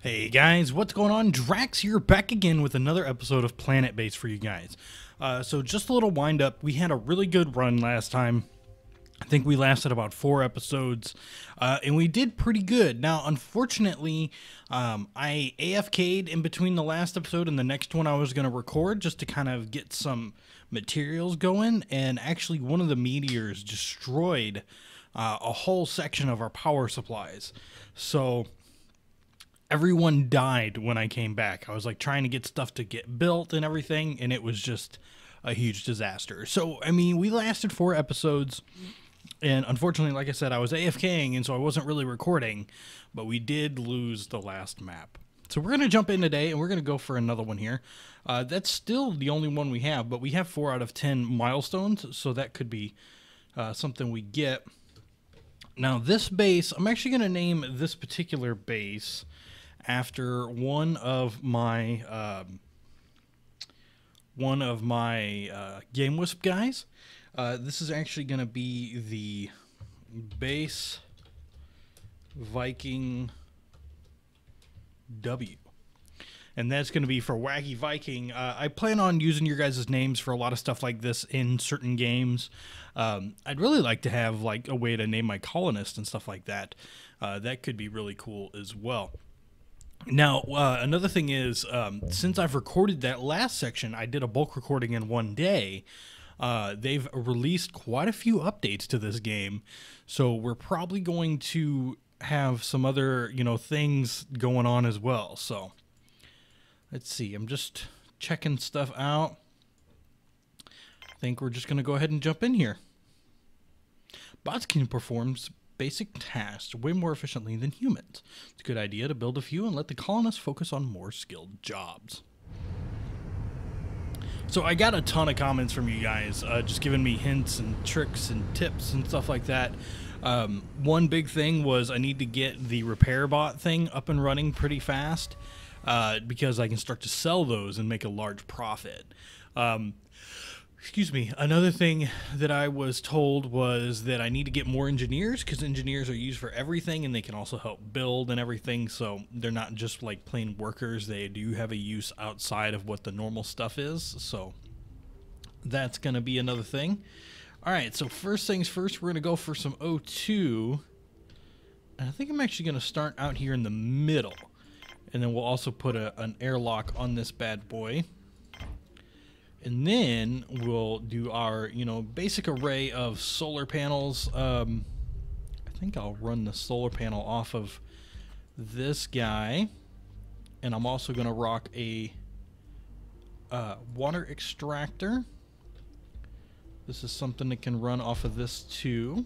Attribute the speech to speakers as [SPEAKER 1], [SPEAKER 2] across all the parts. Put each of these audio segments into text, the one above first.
[SPEAKER 1] Hey guys, what's going on? Drax here, back again with another episode of PlanetBase for you guys. So just a little wind up. We had a really good run last time. I think we lasted about 4 episodes, and we did pretty good. Now, unfortunately, I AFK'd in between the last episode and the next one I was going to record just to kind of get some materials going, and actually one of the meteors destroyed a whole section of our power supplies. So everyone died when I came back. I was like trying to get stuff to get built and everything, and it was just a huge disaster. So, I mean, we lasted 4 episodes, and unfortunately, like I said, I was AFKing, and so I wasn't really recording, but we did lose the last map. So we're going to jump in today, and we're going to go for another one here. That's still the only one we have, but we have 4 out of 10 milestones, so that could be something we get. Now, this base, I'm actually going to name this particular base after one of my Game Wisp guys. This is actually going to be the base Viking W. And that's going to be for Wacky Viking. I plan on using your guys' names for a lot of stuff like this in certain games. I'd really like to have like a way to name my colonists and stuff like that. That could be really cool as well. Now, another thing is, since I've recorded that last section, I did a bulk recording in one day. They've released quite a few updates to this game, so we're probably going to have some other, things going on as well. So, let's see. I'm just checking stuff out. I think we're just going to go ahead and jump in here. Bots can perform basic tasks way more efficiently than humans. It's a good idea to build a few and let the colonists focus on more skilled jobs. So I got a ton of comments from you guys, just giving me hints and tricks and tips and stuff like that. One big thing was I need to get the repair bot thing up and running pretty fast, because I can start to sell those and make a large profit. Excuse me. Another thing that I was told was that I need to get more engineers, because engineers are used for everything and they can also help build and everything. So they're not just like plain workers. They do have a use outside of what the normal stuff is. So that's going to be another thing. All right. So first things first, we're going to go for some O2. And I think I'm actually going to start out here in the middle. And then we'll also put an airlock on this bad boy. And then we'll do our, basic array of solar panels. I think I'll run the solar panel off of this guy. And I'm also going to rock a water extractor. This is something that can run off of this too.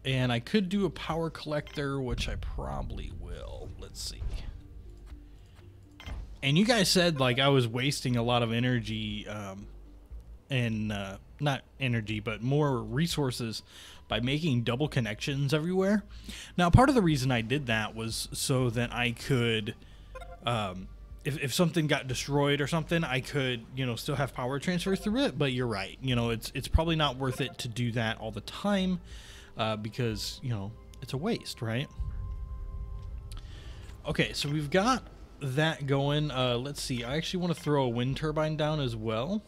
[SPEAKER 1] And I could do a power collector, which I probably will. Let's see. And you guys said, like, I was wasting a lot of energy, not energy, but more resources by making double connections everywhere. Now, part of the reason I did that was so that I could, if something got destroyed or something, I could, still have power transfer through it. But you're right. It's probably not worth it to do that all the time, because, it's a waste, right? Okay, so we've got that going. Let's see. I actually want to throw a wind turbine down as well.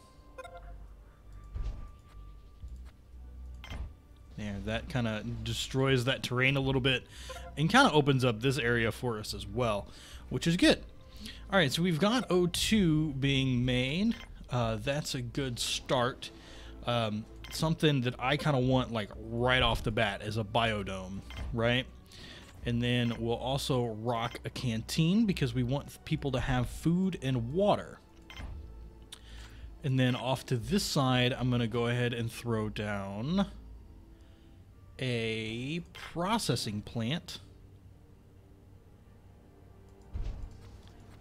[SPEAKER 1] There, that kind of destroys that terrain a little bit and kind of opens up this area for us as well, which is good. All right, so we've got O2 being made. That's a good start. Something that I kind of want like right off the bat is a biodome, right? And then we'll also rock a canteen because we want people to have food and water. And then off to this side, I'm going to go ahead and throw down a processing plant.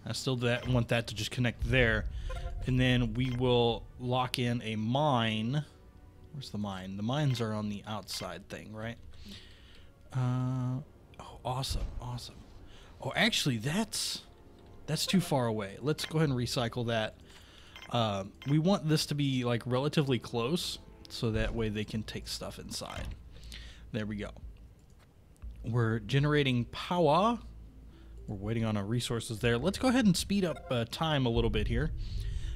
[SPEAKER 1] I still want that to just connect there. And then we will lock in a mine. Where's the mine? The mines are on the outside thing, right? Awesome, awesome. Oh, actually, that's too far away. Let's go ahead and recycle that. We want this to be like relatively close, so that way they can take stuff inside. There we go. We're generating power. We're waiting on our resources there. Let's go ahead and speed up time a little bit here.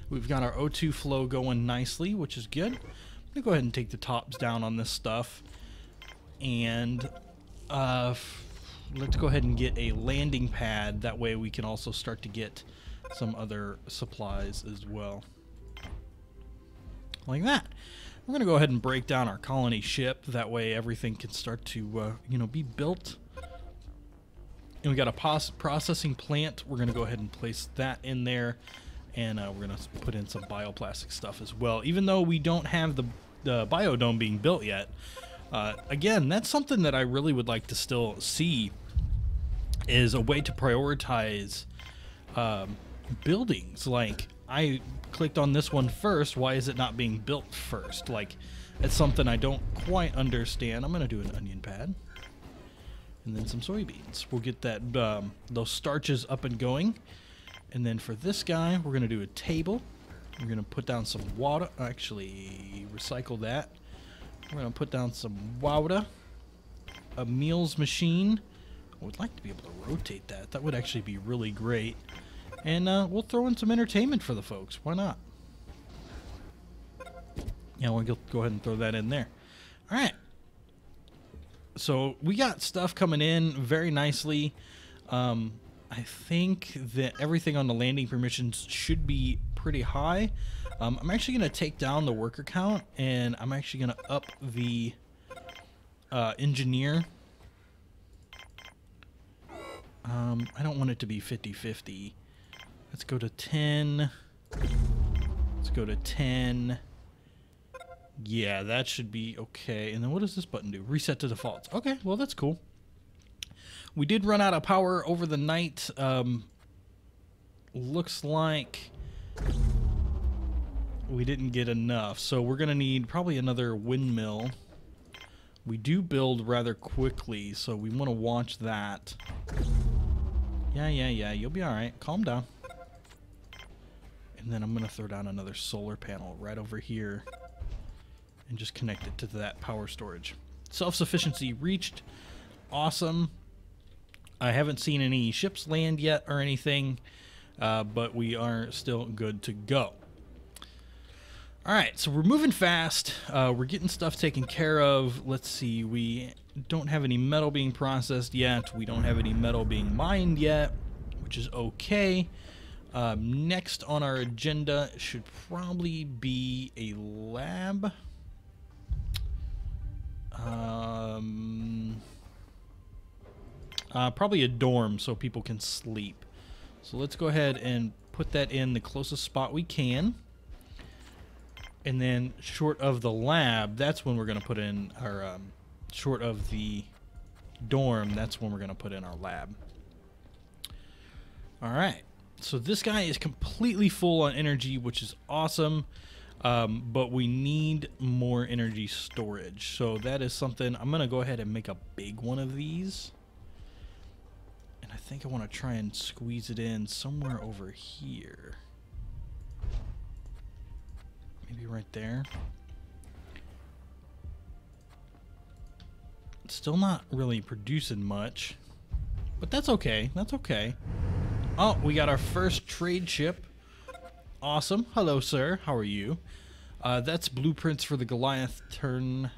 [SPEAKER 1] We've got our O2 flow going nicely, which is good. I'm going to go ahead and take the tops down on this stuff. And let's go ahead and get a landing pad. That way we can also start to get some other supplies as well. Like that. We're going to go ahead and break down our colony ship. That way everything can start to, you know, be built. And we got a processing plant. We're going to go ahead and place that in there. And we're going to put in some bioplastic stuff as well. Even though we don't have the biodome being built yet. Again, that's something that I really would like to still see, is a way to prioritize buildings. Like, I clicked on this one first. Why is it not being built first? Like, it's something I don't quite understand. I'm going to do an onion pad. And then some soybeans. We'll get that those starches up and going. And then for this guy, we're going to do a table. We're going to put down some water. Actually, recycle that. We're going to put down some water. A meals machine. I would like to be able to rotate that. That would actually be really great. And we'll throw in some entertainment for the folks. Why not? Yeah, we'll go ahead and throw that in there. All right. So we got stuff coming in very nicely. I think that everything on the landing permissions should be pretty high. I'm actually going to take down the worker count, and I'm actually going to up the engineer. I don't want it to be 50-50. Let's go to 10. Let's go to 10. Yeah, that should be okay. And then what does this button do? Reset to defaults. Okay, well, that's cool. We did run out of power over the night. Looks like we didn't get enough. So we're going to need probably another windmill. We do build rather quickly, so we want to watch that. Yeah, you'll be all right. Calm down. And then I'm going to throw down another solar panel right over here and just connect it to that power storage. Self-sufficiency reached. Awesome. I haven't seen any ships land yet or anything, but we are still good to go. All right, so we're moving fast. We're getting stuff taken care of. Let's see. We don't have any metal being processed yet. We don't have any metal being mined yet, which is okay. Next on our agenda should probably be a lab. Probably a dorm so people can sleep. So let's go ahead and put that in the closest spot we can. And then short of the lab, that's when we're going to put in our, short of the dorm, that's when we're going to put in our lab. All right. So this guy is completely full on energy, which is awesome. But we need more energy storage. So that is something, I'm going to go ahead and make a big one of these. And I think I want to try and squeeze it in somewhere over here. Maybe right there. It's still not really producing much, but that's okay. That's okay. Oh, we got our first trade ship. Awesome. Hello, sir. How are you? That's blueprints for the Goliath turn.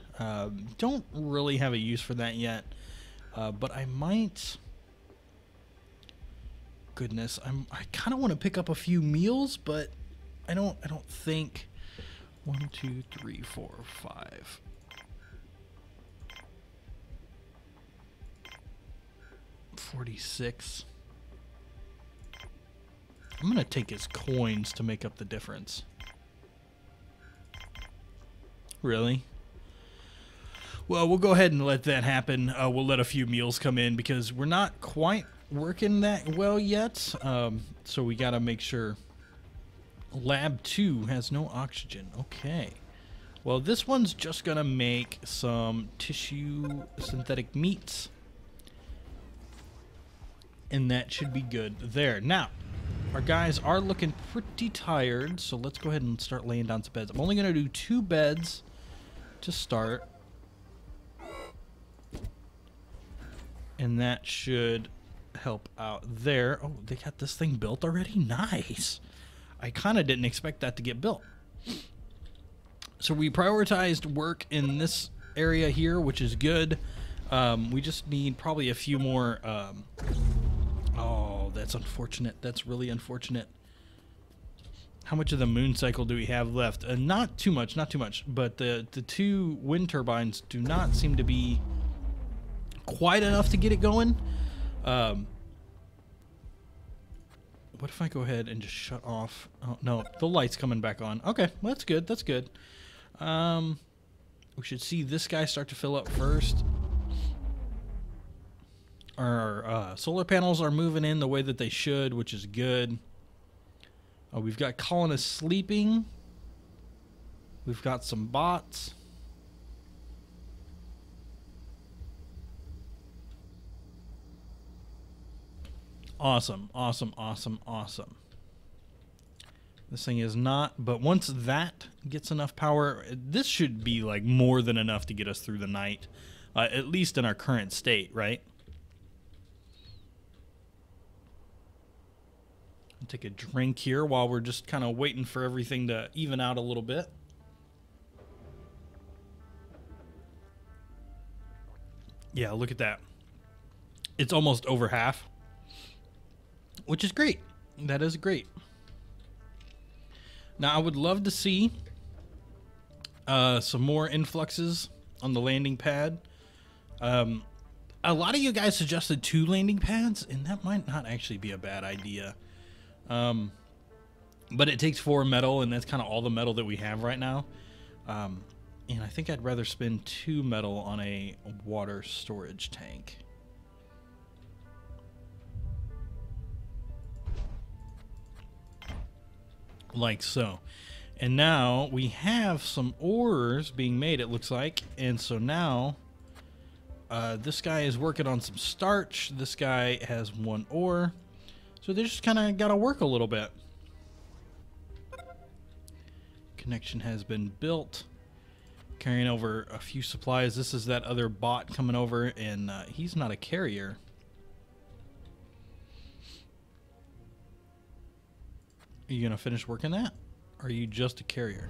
[SPEAKER 1] Don't really have a use for that yet, but I might. Goodness, I kind of want to pick up a few meals, but I don't think. 1, 2, 3, 4, 5. $46. I'm gonna take his coins to make up the difference. Really? Well, we'll go ahead and let that happen. We'll let a few meals come in because we're not quite working that well yet. So we gotta make sure. Lab 2 has no oxygen. Okay. Well, this one's just gonna make some tissue synthetic meats. And that should be good there. Now, our guys are looking pretty tired, so let's go ahead and start laying down some beds. I'm only gonna do 2 beds to start. And that should help out there. Oh, they got this thing built already? Nice. I kind of didn't expect that to get built. So we prioritized work in this area here, which is good. We just need probably a few more. Oh, that's unfortunate. That's really unfortunate. How much of the moon cycle do we have left? Not too much, not too much. But the two wind turbines do not seem to be quite enough to get it going. What if I go ahead and just shut off? Oh, no, the light's coming back on. Okay, well, that's good. That's good. We should see this guy start to fill up first. Our solar panels are moving in the way that they should, which is good. We've got colonists sleeping. We've got some bots. Awesome, awesome, awesome, awesome. This thing is not, but once that gets enough power, this should be like more than enough to get us through the night, at least in our current state, right? I'll take a drink here while we're just kind of waiting for everything to even out a little bit. Yeah, look at that. It's almost over half, which is great. That is great. Now, I would love to see some more influxes on the landing pad. A lot of you guys suggested 2 landing pads, and that might not actually be a bad idea. But it takes 4 metal, and that's kind of all the metal that we have right now. And I think I'd rather spend 2 metal on a water storage tank. Like so. And now we have some ores being made, it looks like. And so now this guy is working on some starch. This guy has 1 ore. So they just kind of got to work a little bit. Connection has been built. Carrying over a few supplies. This is that other bot coming over, and he's not a carrier. Are you going to finish working that? Or are you just a carrier?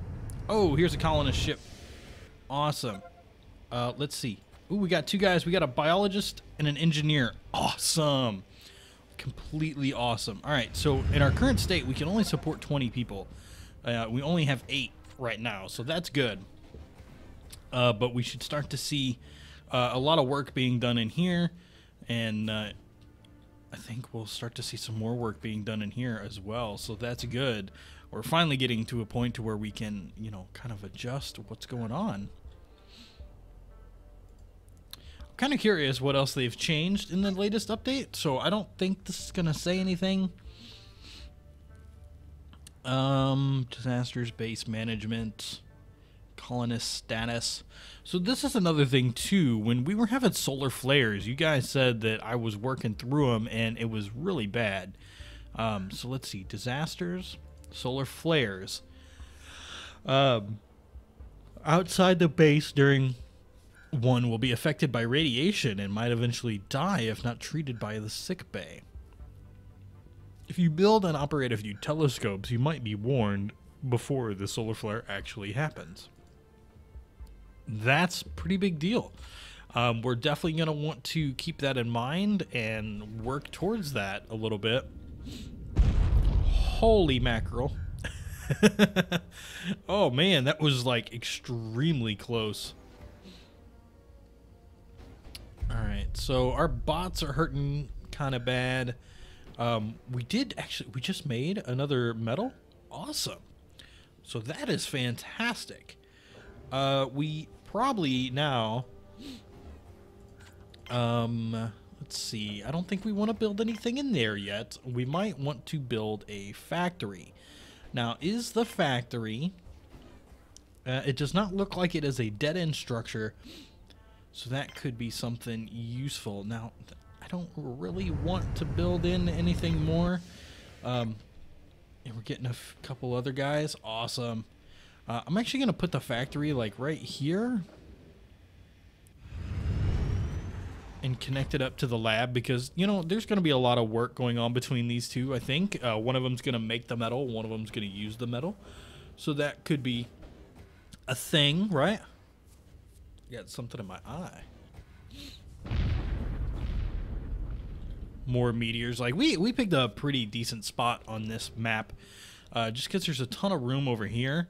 [SPEAKER 1] Oh, here's a colonist ship. Awesome. Let's see. Ooh, we got 2 guys. We got a biologist and an engineer. Awesome. Completely awesome. All right, so in our current state, we can only support 20 people. We only have 8 right now, so that's good. But we should start to see a lot of work being done in here, and I think we'll start to see some more work being done in here as well, so that's good. We're finally getting to a point to where we can, you know, kind of adjust what's going on. I'm kind of curious what else they've changed in the latest update, so I don't think this is going to say anything. Disasters, base management, colonist status. So this is another thing too. When we were having solar flares, you guys said that I was working through them and it was really bad. So let's see, disasters, solar flares. Outside the base during one will be affected by radiation and might eventually die if not treated by the sick bay. If you build and operate a few telescopes, you might be warned before the solar flare actually happens. That's a pretty big deal. We're definitely going to want to keep that in mind and work towards that a little bit. Holy mackerel. Oh man, that was like extremely close. Alright, so our bots are hurting kind of bad. We just made another metal. Awesome. So that is fantastic. We probably now, let's see, I don't think we want to build anything in there yet. We might want to build a factory. Now, is the factory, it does not look like it is a dead-end structure, so that could be something useful. Now, I don't really want to build in anything more. And we're getting a couple other guys. Awesome. I'm actually going to put the factory like right here. and connect it up to the lab because, you know, there's going to be a lot of work going on between these two, I think. One of them's going to make the metal. One of them's going to use the metal. So that could be a thing, right? Got something in my eye. More meteors. Like, we picked a pretty decent spot on this map just because there's a ton of room over here.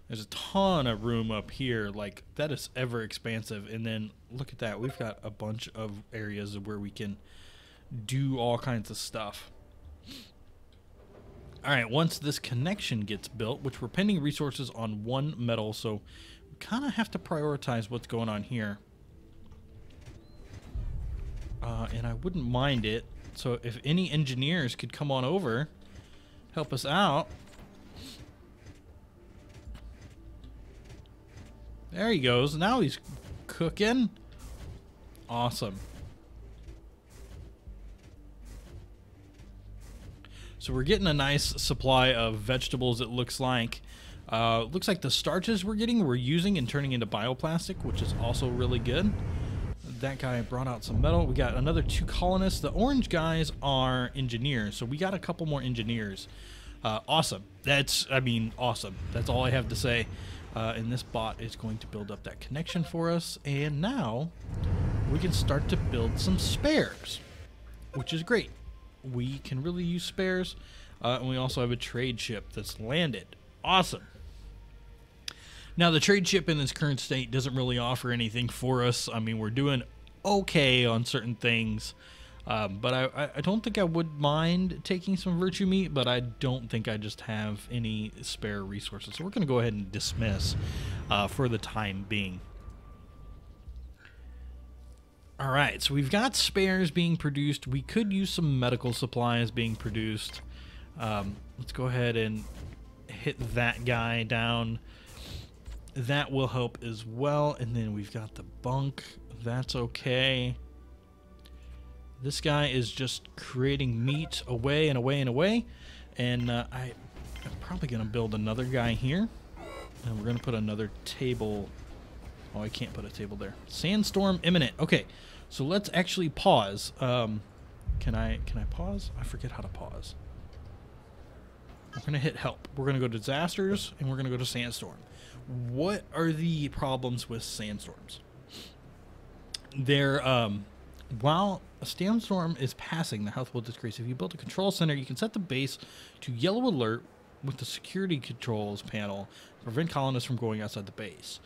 [SPEAKER 1] There's a ton of room up here. Like, that is ever expansive. And then look at that. We've got a bunch of areas where we can do all kinds of stuff. All right, once this connection gets built, which we're pending resources on one metal, so we kind of have to prioritize what's going on here. And I wouldn't mind it. So if any engineers could come on over, help us out. There he goes. Now he's cooking. Awesome. So we're getting a nice supply of vegetables, it looks like. Looks like the starches we're using and turning into bioplastic, which is also really good. That guy brought out some metal. We got another 2 colonists. The orange guys are engineers, so we got a couple more engineers. Awesome. I mean, awesome. That's all I have to say. And this bot is going to build up that connection for us. And now we can start to build some spares, which is great. We can really use spares. And we also have a trade ship that's landed. Awesome. Now, the trade ship in this current state doesn't really offer anything for us. I mean, we're doing okay on certain things. But I don't think I would mind taking some virtue meat, but I don't think I just have any spare resources. So we're going to go ahead and dismiss for the time being. All right, so we've got spares being produced. We could use some medical supplies being produced. Let's go ahead and hit that guy down. That will help as well. And then we've got the bunk. That's okay. This guy is just creating meat away and away and away. And I'm probably going to build another guy here. And we're going to put another table. Oh, I can't put a table there. Sandstorm imminent. Okay, so let's actually pause. Can I pause? I forget how to pause. We're going to hit help. We're going to go to disasters, and we're going to go to sandstorm. What are the problems with sandstorms? They're, while a sandstorm is passing, the health will decrease. If you build a control center, you can set the base to yellow alert with the security controls panel to prevent colonists from going outside the base.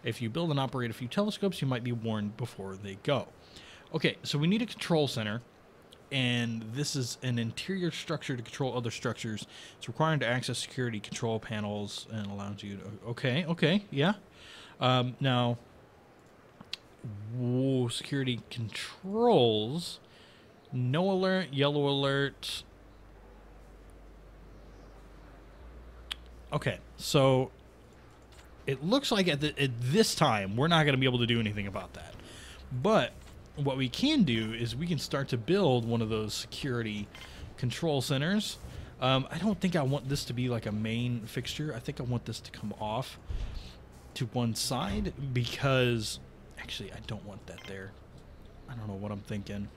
[SPEAKER 1] If you build and operate a few telescopes, you might be warned before they go. Okay, so we need a control center, and this is an interior structure to control other structures. It's required to access security control panels and allows you to... Okay, yeah. Now, whoa, security controls. No alert, yellow alert. Okay, so it looks like at this time, we're not going to be able to do anything about that. But what we can do is we can start to build one of those security control centers. I don't think I want this to be like a main fixture. I think I want this to come off to one side because actually I don't want that there. I don't know what I'm thinking.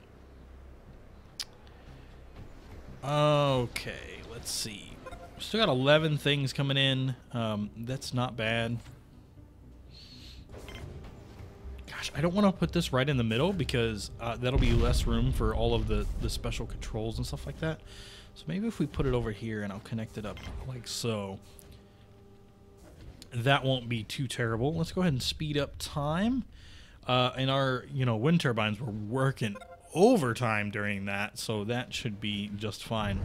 [SPEAKER 1] Okay, let's see. Still got 11 things coming in. That's not bad. Gosh, I don't want to put this right in the middle because that'll be less room for all of the special controls and stuff like that. So maybe if we put it over here and I'll connect it up like so, that won't be too terrible. Let's go ahead and speed up time. And our, wind turbines were working overtime during that, so that should be just fine.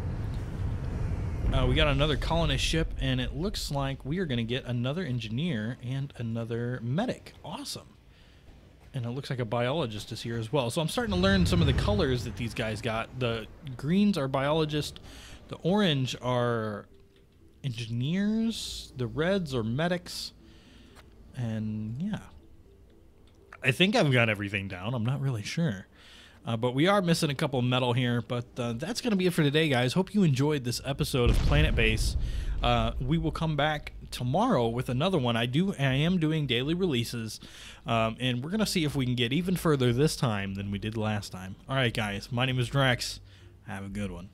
[SPEAKER 1] We got another colonist ship, and it looks like we are going to get another engineer and another medic. Awesome. And it looks like a biologist is here as well. So I'm starting to learn some of the colors that these guys got. The greens are biologists. The orange are engineers. The reds are medics. And yeah. I think I've got everything down. I'm not really sure. But we are missing a couple of metal here. But that's going to be it for today, guys. Hope you enjoyed this episode of PlanetBase. We will come back tomorrow with another one. I am doing daily releases, and we're gonna see if we can get even further this time than we did last time. All right, guys. My name is Drax. Have a good one.